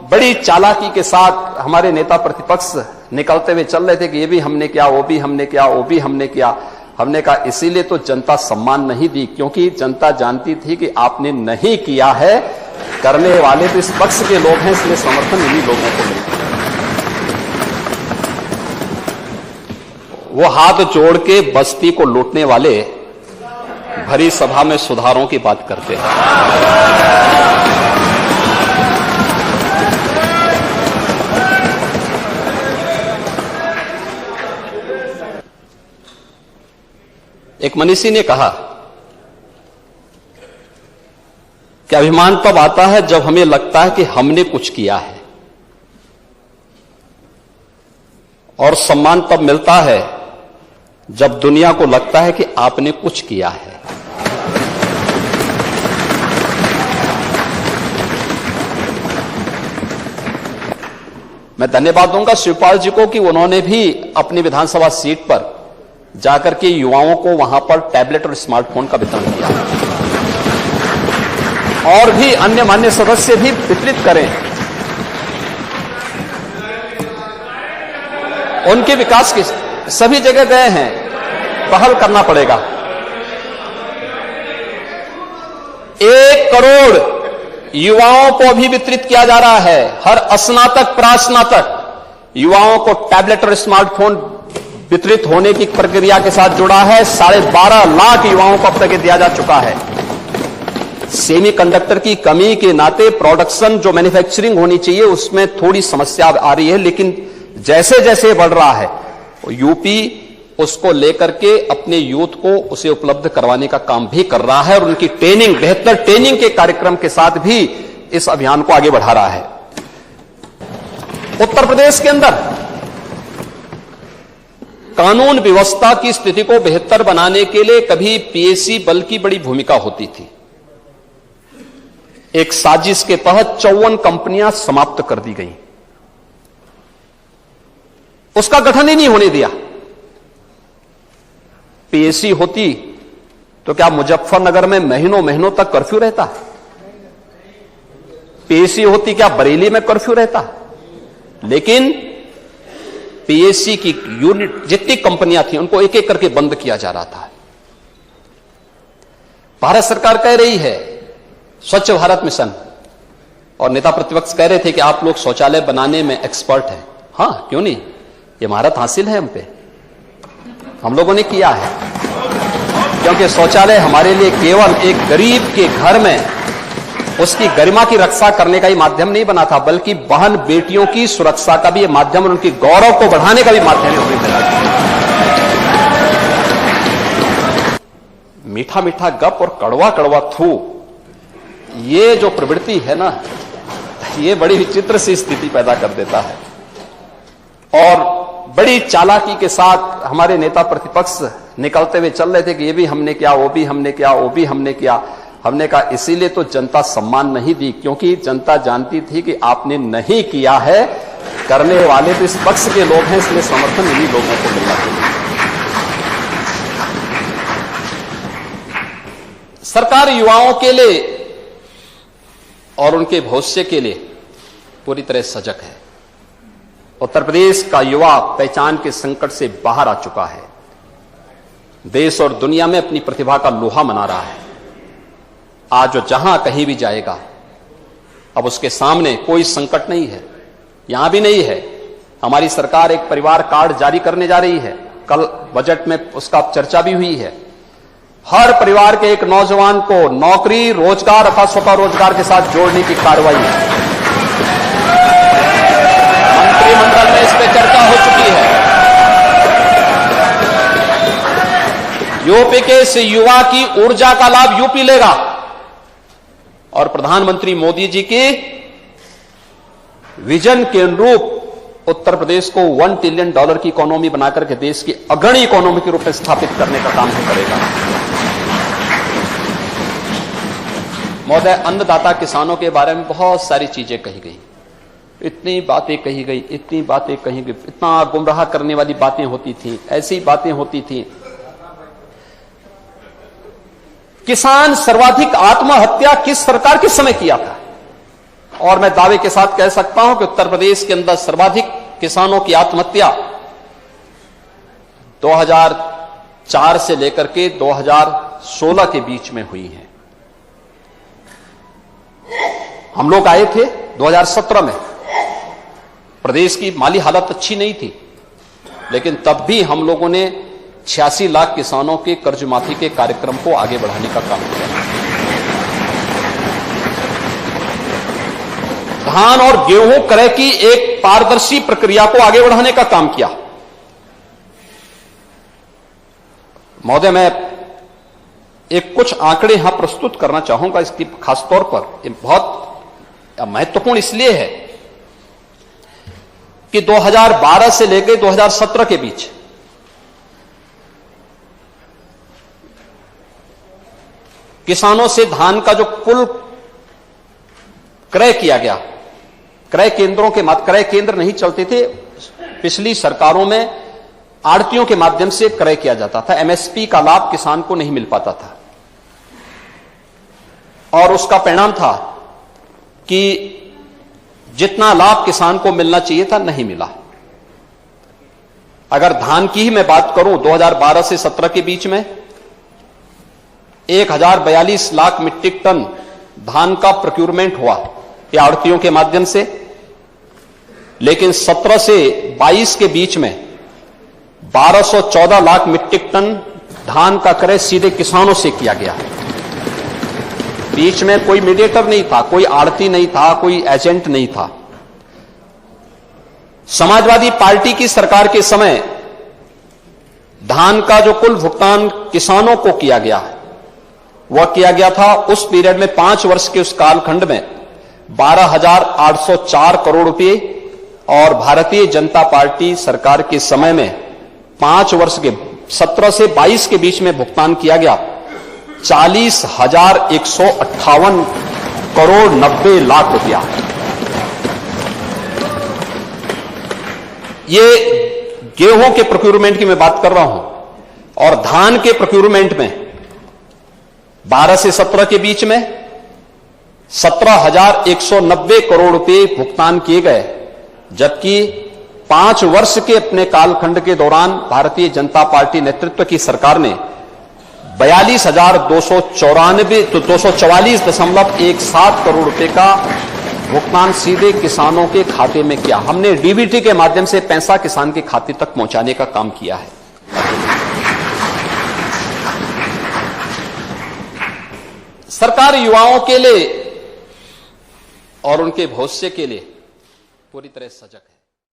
बड़ी चालाकी के साथ हमारे नेता प्रतिपक्ष निकलते हुए चल रहे थे कि ये भी हमने किया, वो भी हमने किया, वो भी हमने किया। हमने कहा इसीलिए तो जनता सम्मान नहीं दी, क्योंकि जनता जानती थी कि आपने नहीं किया है, करने वाले तो इस पक्ष के लोग हैं, इसलिए समर्थन इन्हीं लोगों को मिलता है। वो हाथ जोड़ के बस्ती को लूटने वाले भरी सभा में सुधारों की बात करते हैं। एक मनीषी ने कहा कि अभिमान तब आता है जब हमें लगता है कि हमने कुछ किया है, और सम्मान तब मिलता है जब दुनिया को लगता है कि आपने कुछ किया है। मैं धन्यवाद दूंगा शिवपाल जी को कि उन्होंने भी अपनी विधानसभा सीट पर जाकर के युवाओं को वहां पर टैबलेट और स्मार्टफोन का वितरण किया, और भी अन्य मान्य सदस्य भी वितरित करें। उनके विकास की सभी जगह गए हैं, पहल करना पड़ेगा। 1 करोड़ युवाओं को अभी वितरित किया जा रहा है। हर स्नातक प्रास्नातक युवाओं को टैबलेट और स्मार्टफोन वितरित होने की प्रक्रिया के साथ जुड़ा है। 12.5 लाख युवाओं को अब तक दिया जा चुका है। सेमीकंडक्टर की कमी के नाते प्रोडक्शन जो मैन्युफैक्चरिंग होनी चाहिए उसमें थोड़ी समस्या आ रही है, लेकिन जैसे जैसे बढ़ रहा है यूपी उसको लेकर के अपने यूथ को उसे उपलब्ध करवाने का काम भी कर रहा है, और उनकी ट्रेनिंग, बेहतर ट्रेनिंग के कार्यक्रम के साथ भी इस अभियान को आगे बढ़ा रहा है। उत्तर प्रदेश के अंदर कानून व्यवस्था की स्थिति को बेहतर बनाने के लिए कभी पीएसी बल की बड़ी भूमिका होती थी। एक साजिश के तहत 54 कंपनियां समाप्त कर दी गई, उसका गठन ही नहीं होने दिया। पीएसी होती तो क्या मुजफ्फरनगर में महीनों महीनों तक कर्फ्यू रहता? पीएसी होती क्या बरेली में कर्फ्यू रहता? लेकिन पीएसी की यूनिट जितनी कंपनियां थी उनको एक एक करके बंद किया जा रहा था। भारत सरकार कह रही है स्वच्छ भारत मिशन, और नेता प्रतिपक्ष कह रहे थे कि आप लोग शौचालय बनाने में एक्सपर्ट हैं। हां, क्यों नहीं, ये महारत हासिल है हम पे, हम लोगों ने किया है। क्योंकि शौचालय हमारे लिए केवल एक गरीब के घर में उसकी गरिमा की रक्षा करने का ही माध्यम नहीं बना था, बल्कि बहन बेटियों की सुरक्षा का भी माध्यम और उनकी गौरव को बढ़ाने का भी माध्यम हमें मिला। मीठा मीठा गप और कड़वा कड़वा थू, ये जो प्रवृत्ति है ना, ये बड़ी विचित्र सी स्थिति पैदा कर देता है। और बड़ी चालाकी के साथ हमारे नेता प्रतिपक्ष निकलते हुए चल रहे थे कि ये भी हमने किया, वो भी हमने किया, वो भी हमने किया। हमने कहा इसीलिए तो जनता सम्मान नहीं दी, क्योंकि जनता जानती थी कि आपने नहीं किया है, करने वाले तो इस पक्ष के लोग हैं, इसलिए समर्थन इन्हीं लोगों को मिलना चाहिए। सरकार युवाओं के लिए और उनके भविष्य के लिए पूरी तरह सजग है। उत्तर प्रदेश का युवा पहचान के संकट से बाहर आ चुका है, देश और दुनिया में अपनी प्रतिभा का लोहा मना रहा है। आज वो जहां कहीं भी जाएगा, अब उसके सामने कोई संकट नहीं है, यहां भी नहीं है। हमारी सरकार एक परिवार कार्ड जारी करने जा रही है, कल बजट में उसका चर्चा भी हुई है। हर परिवार के एक नौजवान को नौकरी, रोजगार अथवा स्वतः रोजगार के साथ जोड़ने की कार्रवाई है। मंत्रिमंडल में इस पर चर्चा हो चुकी है। यूपी के इस युवा की ऊर्जा का लाभ यूपी लेगा, और प्रधानमंत्री मोदी जी के विजन के अनुरूप उत्तर प्रदेश को $1 ट्रिलियन की इकोनॉमी बनाकर के देश की अग्रणी इकोनॉमी के रूप में स्थापित करने का काम करेगा। महोदय, अन्नदाता किसानों के बारे में बहुत सारी चीजें कही गई, इतनी बातें कही गई, इतनी बातें कही गई, इतना गुमराह करने वाली बातें होती थी, ऐसी बातें होती थी। किसान सर्वाधिक आत्महत्या किस सरकार के समय किया था? और मैं दावे के साथ कह सकता हूं कि उत्तर प्रदेश के अंदर सर्वाधिक किसानों की आत्महत्या 2004 से लेकर के 2016 के बीच में हुई है। हम लोग आए थे 2017 में, प्रदेश की माली हालत अच्छी नहीं थी, लेकिन तब भी हम लोगों ने 86 लाख किसानों के कर्ज माफी के कार्यक्रम को आगे बढ़ाने का काम किया। धान और गेहूं क्रय की एक पारदर्शी प्रक्रिया को आगे बढ़ाने का काम किया। महोदय, मैं एक कुछ आंकड़े यहां प्रस्तुत करना चाहूंगा। इसकी खासतौर पर बहुत महत्वपूर्ण इसलिए है कि 2012 से लेकर 2017 के बीच किसानों से धान का जो कुल क्रय किया गया, क्रय केंद्रों के क्रय केंद्र नहीं चलते थे, पिछली सरकारों में आड़तियों के माध्यम से क्रय किया जाता था। एमएसपी का लाभ किसान को नहीं मिल पाता था और उसका परिणाम था कि जितना लाभ किसान को मिलना चाहिए था नहीं मिला। अगर धान की ही मैं बात करूं, 2012 से 17 के बीच में 1042 लाख मीट्रिक टन धान का प्रोक्यूरमेंट हुआ या आड़तियों के माध्यम से, लेकिन 17 से 22 के बीच में 1214 लाख मीट्रिक टन धान का क्रय सीधे किसानों से किया गया। बीच में कोई मीडिएटर नहीं था, कोई आड़ती नहीं था, कोई एजेंट नहीं था। समाजवादी पार्टी की सरकार के समय धान का जो कुल भुगतान किसानों को किया गया वह किया गया था उस पीरियड में 5 वर्ष के उस कालखंड में 12,804 करोड़ रुपए, और भारतीय जनता पार्टी सरकार के समय में 5 वर्ष के 17 से 22 के बीच में भुगतान किया गया 40,158 करोड़ 90 लाख रुपया। ये गेहूं के प्रोक्यूरमेंट की मैं बात कर रहा हूं, और धान के प्रोक्यूरमेंट में 12 से 17 के बीच में 17,190 करोड़ रुपए भुगतान किए गए, जबकि 5 वर्ष के अपने कालखंड के दौरान भारतीय जनता पार्टी नेतृत्व की सरकार ने 42,244.17 करोड़ रुपए का भुगतान सीधे किसानों के खाते में किया। हमने डीबीटी के माध्यम से पैसा किसान के खाते तक पहुंचाने का काम किया है। सरकार युवाओं के लिए और उनके भविष्य के लिए पूरी तरह सजग है।